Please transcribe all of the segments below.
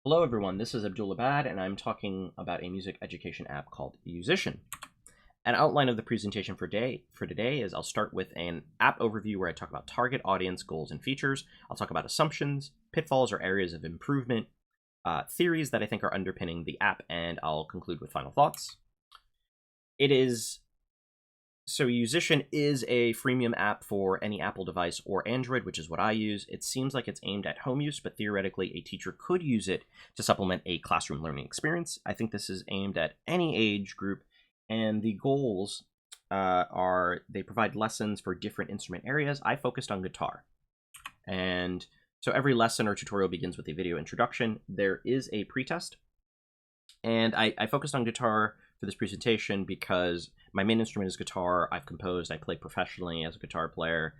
Hello everyone, this is Abdulabad and I'm talking about a music education app called Yousician. An outline of the presentation for today is I'll start with an app overview where I talk about target audience, goals, and features. I'll talk about assumptions, pitfalls or areas of improvement, theories that I think are underpinning the app, and I'll conclude with final thoughts. Yousician is a freemium app for any Apple device or Android, which is what I use. It seems like it's aimed at home use, but theoretically a teacher could use it to supplement a classroom learning experience. I think this is aimed at any age group, and the goals are they provide lessons for different instrument areas. I focused on guitar. And so every lesson or tutorial begins with a video introduction. There is a pretest, and I focused on guitar for this presentation because my main instrument is guitar. I've composed, I play professionally as a guitar player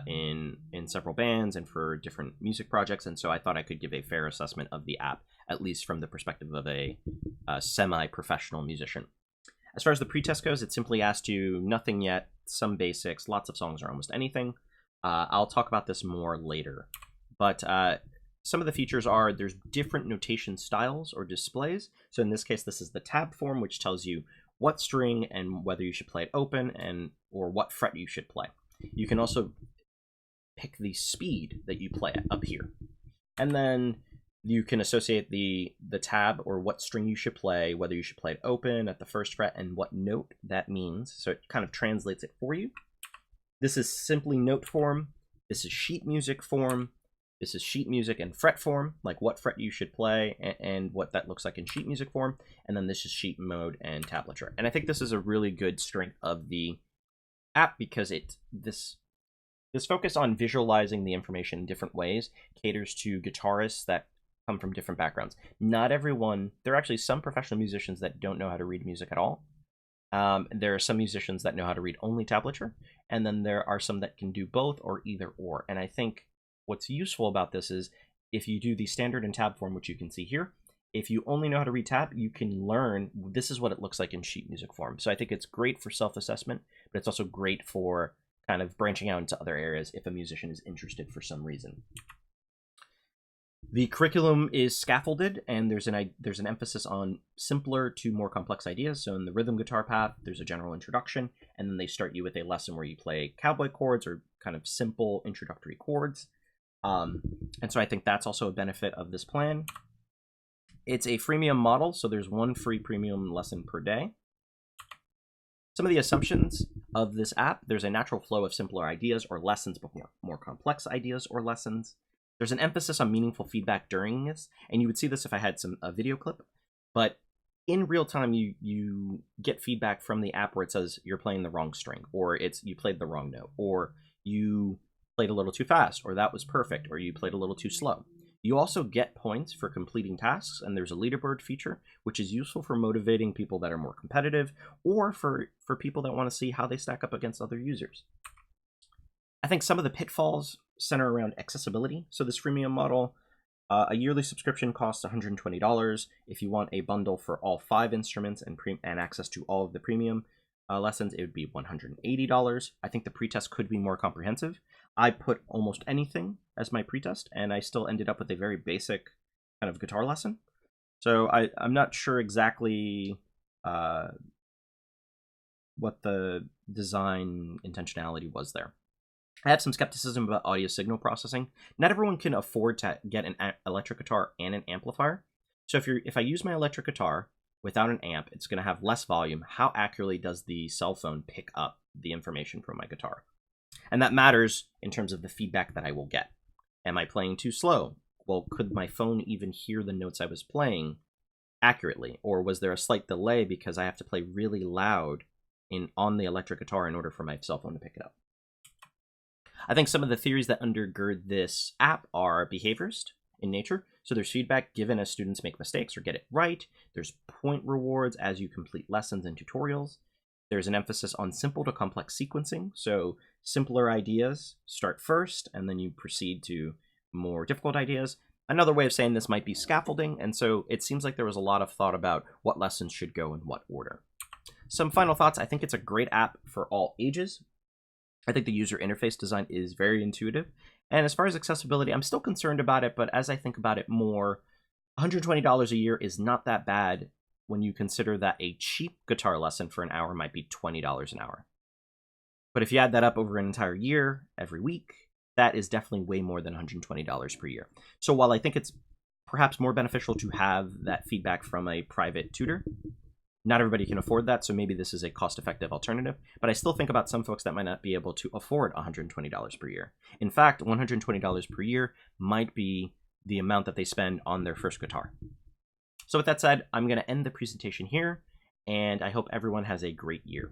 in several bands and for different music projects, and so I thought I could give a fair assessment of the app, at least from the perspective of a semi-professional musician. As far as the pretest goes, it simply asks you nothing yet, some basics, lots of songs or almost anything. I'll talk about this more later, but some of the features are there's different notation styles or displays. So in this case, this is the tab form, which tells you what string and whether you should play it open or what fret you should play. You can also pick the speed that you play it up here. And then you can associate the tab or what string you should play, whether you should play it open at the first fret, and what note that means. So it kind of translates it for you. This is simply note form. This is sheet music form. This is sheet music and fret form, like what fret you should play and what that looks like in sheet music form. And then this is sheet mode and tablature. And I think this is a really good strength of the app because this focus on visualizing the information in different ways caters to guitarists that come from different backgrounds. Not everyone, there are actually some professional musicians that don't know how to read music at all. There are some musicians that know how to read only tablature, and then there are some that can do both or either or. And I think what's useful about this is if you do the standard and tab form, which you can see here, if you only know how to read tab, you can learn this is what it looks like in sheet music form. So I think it's great for self-assessment, but it's also great for kind of branching out into other areas if a musician is interested for some reason. The curriculum is scaffolded, and there's an emphasis on simpler to more complex ideas. So in the rhythm guitar path, there's a general introduction, and then they start you with a lesson where you play cowboy chords or kind of simple introductory chords. And so I think that's also a benefit of this plan. It's a freemium model, so there's one free premium lesson per day. Some of the assumptions of this app: there's a natural flow of simpler ideas or lessons before more complex ideas or lessons. There's an emphasis on meaningful feedback during this, and you would see this if I had a video clip, but in real time you get feedback from the app where it says you're playing the wrong string, or you played the wrong note, or you played a little too fast, or that was perfect, or you played a little too slow. You also get points for completing tasks, and there's a leaderboard feature, which is useful for motivating people that are more competitive, or for people that want to see how they stack up against other users. I think some of the pitfalls center around accessibility. So this freemium model, a yearly subscription costs $120. If you want a bundle for all 5 instruments and access to all of the premium lessons, it would be $180. I think the pretest could be more comprehensive. I put almost anything as my pretest, and I still ended up with a very basic kind of guitar lesson. So I'm not sure exactly what the design intentionality was there. I have some skepticism about audio signal processing. Not everyone can afford to get an electric guitar and an amplifier. So if I use my electric guitar without an amp, it's going to have less volume. How accurately does the cell phone pick up the information from my guitar? And that matters in terms of the feedback that I will get. Am I playing too slow? Well, could my phone even hear the notes I was playing accurately? Or was there a slight delay because I have to play really loud on the electric guitar in order for my cell phone to pick it up? I think some of the theories that undergird this app are behaviorist in nature. So there's feedback given as students make mistakes or get it right. There's point rewards as you complete lessons and tutorials. There's an emphasis on simple to complex sequencing. So simpler ideas start first, and then you proceed to more difficult ideas. Another way of saying this might be scaffolding. And so it seems like there was a lot of thought about what lessons should go in what order. Some final thoughts. I think it's a great app for all ages. I think the user interface design is very intuitive. And as far as accessibility, I'm still concerned about it, but as I think about it more, $120 a year is not that bad when you consider that a cheap guitar lesson for an hour might be $20 an hour. But if you add that up over an entire year, every week, that is definitely way more than $120 per year. So while I think it's perhaps more beneficial to have that feedback from a private tutor, not everybody can afford that, so maybe this is a cost-effective alternative. But I still think about some folks that might not be able to afford $120 per year. In fact, $120 per year might be the amount that they spend on their first guitar. So with that said, I'm going to end the presentation here, and I hope everyone has a great year.